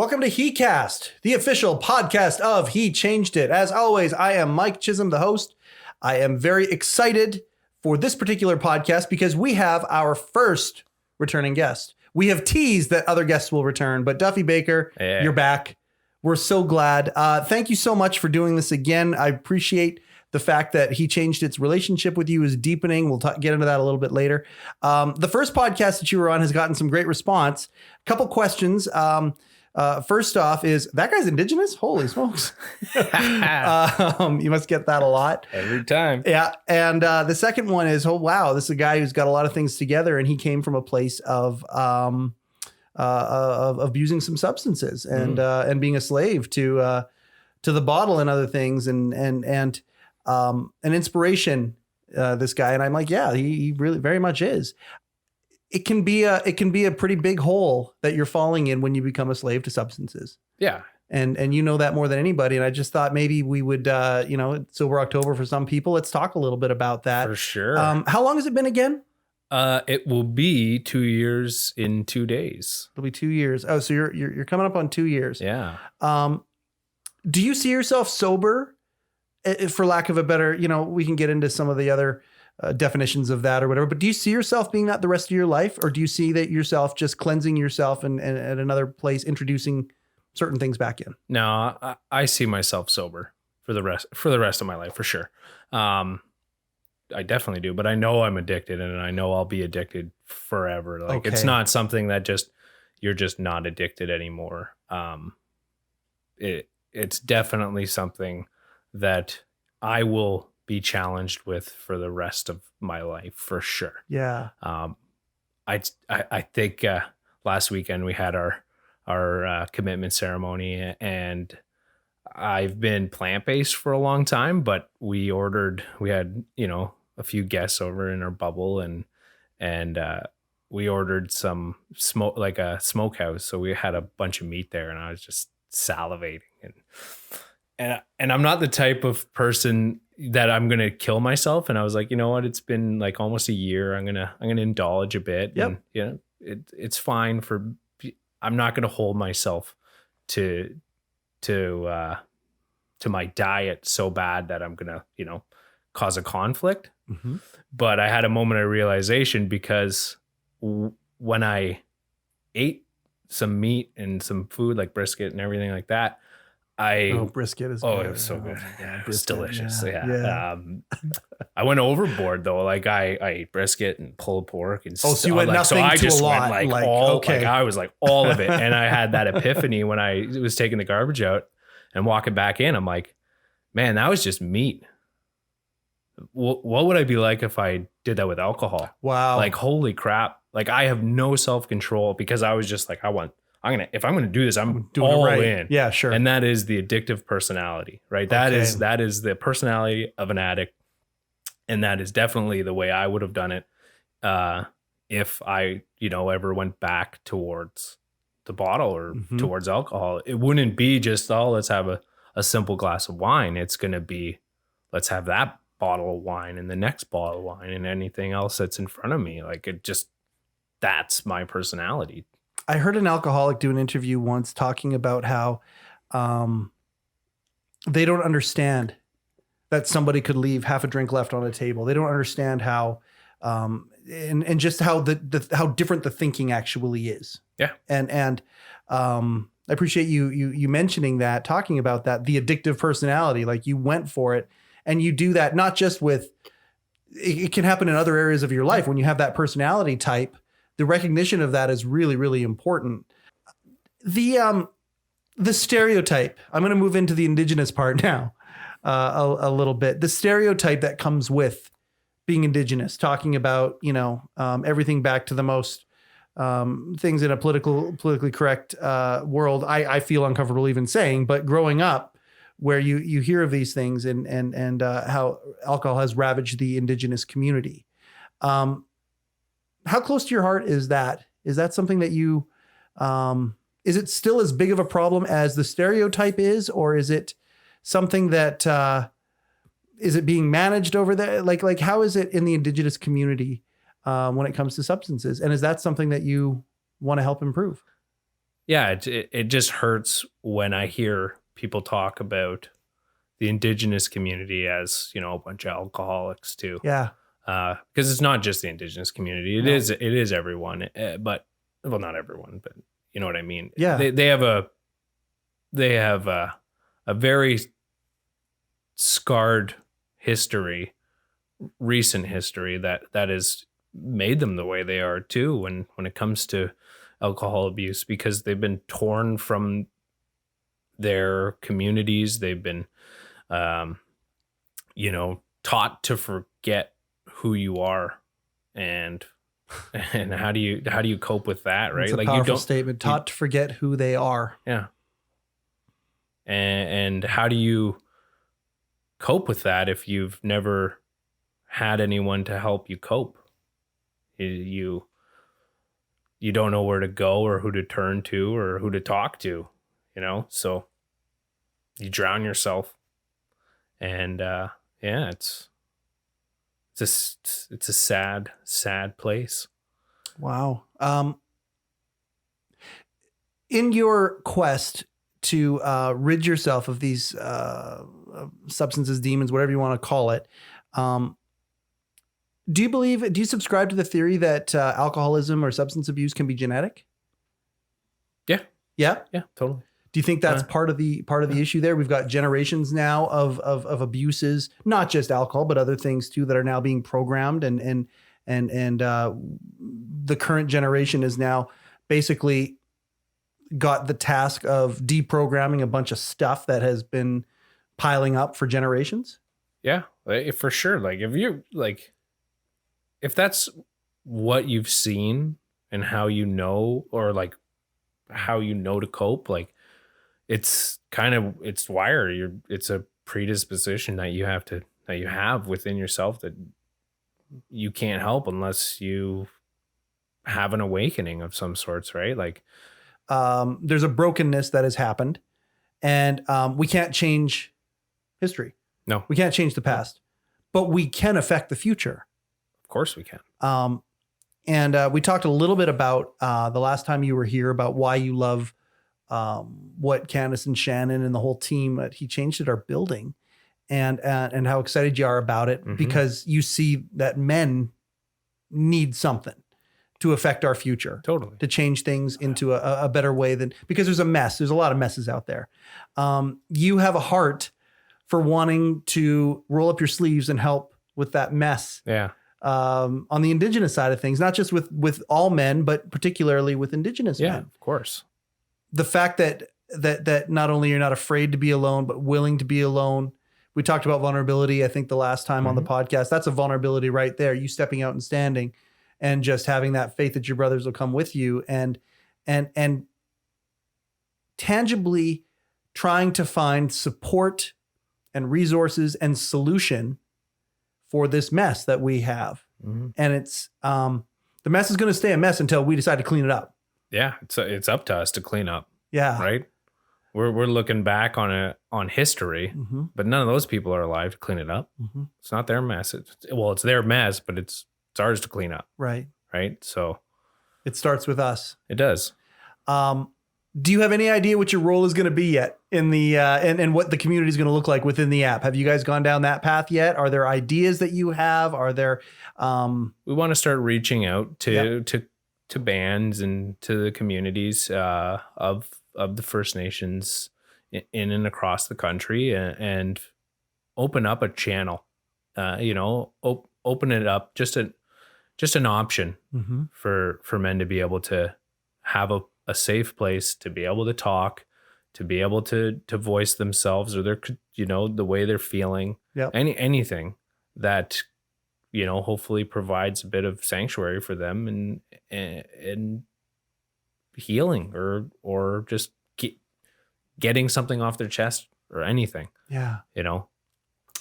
Welcome to heCast, the official podcast of He Changed It. As always, I am Mike Chisholm, the host. I am very excited for this particular podcast because we have our first returning guest. We have teased that other guests will return, but Duffy Baker, You're back. We're so glad. Thank you so much for doing this again. I appreciate the fact that He Changed Its relationship with you is deepening. We'll get into that a little bit later. The first podcast that you were on has gotten some great response. A couple questions. First off is, that guy's indigenous? Holy smokes. You must get that a lot. Every time. Yeah. And the second one is, oh, wow, this is a guy who's got a lot of things together, and he came from a place of abusing some substances and being a slave to the bottle and other things, and an inspiration, this guy. And I'm like, yeah, he really very much is. It can be a pretty big hole that you're falling in when you become a slave to substances. Yeah. And you know that more than anybody. And I just thought maybe we would, it's Sober October for some people. Let's talk a little bit about that. For sure. How long has it been again? It will be 2 years in 2 days. It'll be 2 years. Oh, so you're coming up on 2 years. Yeah. Do you see yourself sober, for lack of a better, we can get into some of the other definitions of that or whatever, but do you see yourself being that the rest of your life, or do you see that yourself just cleansing yourself and at another place introducing certain things back in? No, I see myself sober for the rest of my life, for sure. I definitely do, but I know I'm addicted, and I know I'll be addicted forever. Like, It's not something that you're just not addicted anymore. It's definitely something that I will be challenged with for the rest of my life, for sure. Yeah. I think last weekend we had our commitment ceremony, and I've been plant-based for a long time, but we had, a few guests over in our bubble, and we ordered some smoke, like a smokehouse. So we had a bunch of meat there, and I was just salivating, and I'm not the type of person that I'm going to kill myself. And I was like, you know what? It's been like almost a year. I'm going to indulge a bit. Yep. And it's fine I'm not going to hold myself to my diet so bad that I'm going to, cause a conflict. Mm-hmm. But I had a moment of realization, because when I ate some meat and some food like brisket and everything like that, brisket is good. It was so good. Yeah, it was brisket, delicious. Yeah. I went overboard though. Like I ate brisket and pulled pork and so you went nothing to a lot. I was like all of it. And I had that epiphany when I was taking the garbage out and walking back in. I'm like, man, that was just meat. What would I be like if I did that with alcohol? Wow. Like, holy crap. Like, I have no self-control, because I was just like, if I'm going to do this, I'm doing all in. Yeah, sure. And that is the addictive personality, right? That is the personality of an addict. And that is definitely the way I would have done it if I, ever went back towards the bottle or towards alcohol. It wouldn't be just, let's have a simple glass of wine. It's going to be, let's have that bottle of wine and the next bottle of wine and anything else that's in front of me. Like, that's my personality. I heard an alcoholic do an interview once talking about how they don't understand that somebody could leave half a drink left on a table. They don't understand how and just how how different the thinking actually is. Yeah. And I appreciate you mentioning that, talking about that, the addictive personality. Like, you went for it, and you do that not just with, it can happen in other areas of your life. When you have that personality type, the recognition of that is really, really important. The stereotype, I'm going to move into the indigenous part now a little bit. The stereotype that comes with being indigenous, talking about, everything back to the most things in a politically correct world. I feel uncomfortable even saying, but growing up where you hear of these things and how alcohol has ravaged the indigenous community. How close to your heart is that? Is that something that you, is it still as big of a problem as the stereotype is, or is it something that, is it being managed over there? Like how is it in the indigenous community when it comes to substances? And is that something that you want to help improve? yeah, it just hurts when I hear people talk about the indigenous community as, a bunch of alcoholics too. Yeah. Because it's not just the indigenous community. It No. is everyone, but well, not everyone, but you know what I mean. Yeah. They have a very scarred history, recent history that has made them the way they are too. When it comes to alcohol abuse, because they've been torn from their communities, they've been, taught to forget who you are, and how do you cope with that, right? It's a Like, powerful statement. Taught to forget who they are. Yeah. And how do you cope with that if you've never had anyone to help you cope? You don't know where to go or who to turn to or who to talk to, so you drown yourself. And yeah, it's a sad place. Wow. In your quest to rid yourself of these substances, demons, whatever you want to call it, do you subscribe to the theory that alcoholism or substance abuse can be genetic? Yeah. Yeah. Yeah, totally. Do you think that's part of the issue there? We've got generations now of abuses, not just alcohol, but other things too, that are now being programmed, and the current generation is now basically got the task of deprogramming a bunch of stuff that has been piling up for generations. Yeah, for sure. Like, if that's what you've seen and how or like how to cope, like, it's wired. It's a predisposition that you have within yourself that you can't help unless you have an awakening of some sorts, right? Like, there's a brokenness that has happened, and we can't change history. No, we can't change the past, but we can affect the future. Of course we can. And we talked a little bit about the last time you were here about why you love what Candace and Shannon and the whole team He Changed It are building, and how excited you are about it, Mm-hmm. because you see that men need something to affect our future, totally, to change things into a better way because there's a lot of messes out there. You have a heart for wanting to roll up your sleeves and help with that mess. Yeah. On the indigenous side of things, not just with all men, but particularly with indigenous men. Yeah, of course. The fact that not only you're not afraid to be alone, but willing to be alone. We talked about vulnerability, I think, the last time on the podcast. That's a vulnerability right there. You stepping out and standing and just having that faith that your brothers will come with you, and tangibly trying to find support and resources and solution for this mess that we have. Mm-hmm. And it's the mess is going to stay a mess until we decide to clean it up. Yeah, it's up to us to clean up. Yeah. Right? We're looking back on history, but none of those people are alive to clean it up. Mm-hmm. It's not their mess. It's their mess, but it's ours to clean up. Right. Right? So it starts with us. It does. Do you have any idea what your role is going to be yet in the and what the community is going to look like within the app? Have you guys gone down that path yet? Are there ideas that you have? Are there we want to start reaching out to bands and to the communities of the First Nations in and across the country, and open up a channel, open it up, just an option for men to be able to have a safe place to be able to talk, to be able to voice themselves or their, the way they're feeling, anything that, hopefully provides a bit of sanctuary for them and healing or just getting something off their chest or anything. Yeah.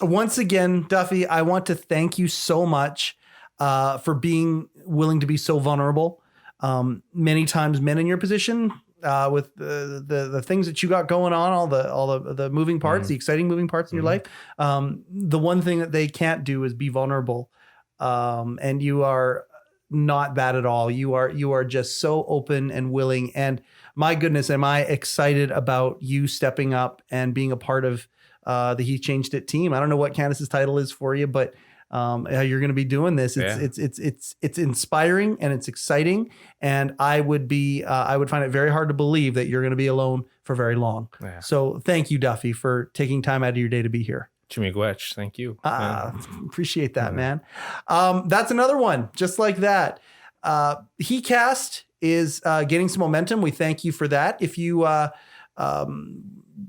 Once again, Duffy, I want to thank you so much for being willing to be so vulnerable. Many times men in your position, with the things that you got going on, all the moving parts, the exciting moving parts in your life. The one thing that they can't do is be vulnerable. And you are not that at all. You are just so open and willing. And my goodness, am I excited about you stepping up and being a part of the He Changed It team. I don't know what Candace's title is for you, but how you're going to be doing this. It's inspiring and it's exciting. And I would find it very hard to believe that you're going to be alone for very long. Yeah. So thank you, Duffy, for taking time out of your day to be here. Jimmy Gwetch, thank you. Appreciate that, man. That's another one just like that. heCast is getting some momentum. We thank you for that. If you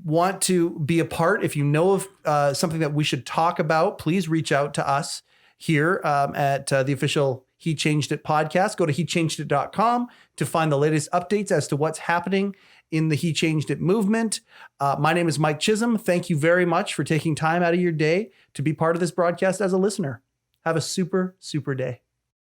want to be a part, if you know of something that we should talk about, please reach out to us here at the official He Changed It podcast. Go to hechangedit.com to find the latest updates as to what's happening in the He Changed It movement. My name is Mike Chisholm. Thank you very much for taking time out of your day to be part of this broadcast as a listener. Have a super, super day.